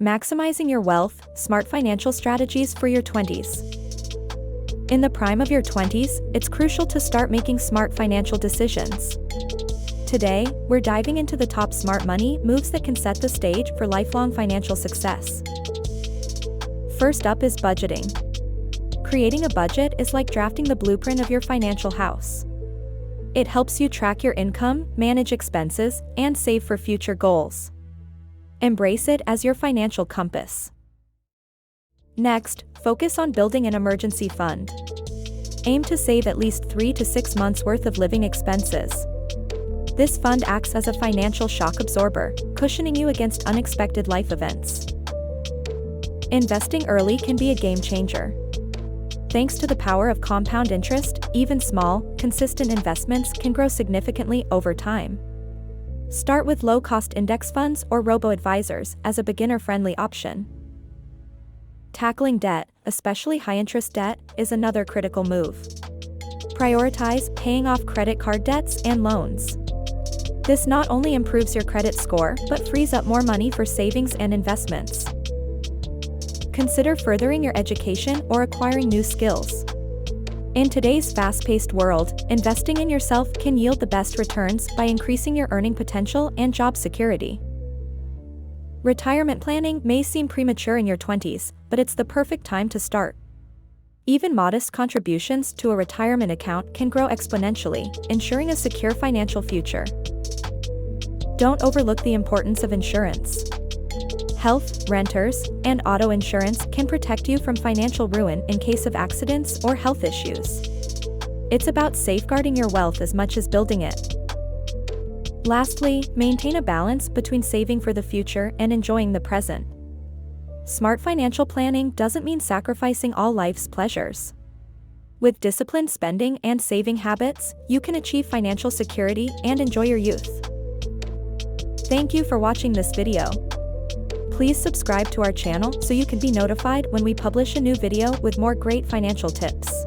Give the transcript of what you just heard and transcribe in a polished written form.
Maximizing your wealth, smart financial strategies for your 20s. In the prime of your 20s, it's crucial to start making smart financial decisions. Today, we're diving into the top smart money moves that can set the stage for lifelong financial success. First up is budgeting. Creating a budget is like drafting the blueprint of your financial house. It helps you track your income, manage expenses, and save for future goals. Embrace it as your financial compass. Next, focus on building an emergency fund. Aim to save at least 3 to 6 months' worth of living expenses. This fund acts as a financial shock absorber, cushioning you against unexpected life events. Investing early can be a game changer. Thanks to the power of compound interest, even small, consistent investments can grow significantly over time. Start with low-cost index funds or robo-advisors as a beginner-friendly option. Tackling debt, especially high-interest debt, is another critical move. Prioritize paying off credit card debts and loans. This not only improves your credit score but frees up more money for savings and investments. Consider furthering your education or acquiring new skills. In today's fast-paced world, investing in yourself can yield the best returns by increasing your earning potential and job security. Retirement planning may seem premature in your 20s, but it's the perfect time to start. Even modest contributions to a retirement account can grow exponentially, ensuring a secure financial future. Don't overlook the importance of insurance. Health, renters, and auto insurance can protect you from financial ruin in case of accidents or health issues. It's about safeguarding your wealth as much as building it. Lastly, maintain a balance between saving for the future and enjoying the present. Smart financial planning doesn't mean sacrificing all life's pleasures. With disciplined spending and saving habits, you can achieve financial security and enjoy your youth. Thank you for watching this video. Please subscribe to our channel so you can be notified when we publish a new video with more great financial tips.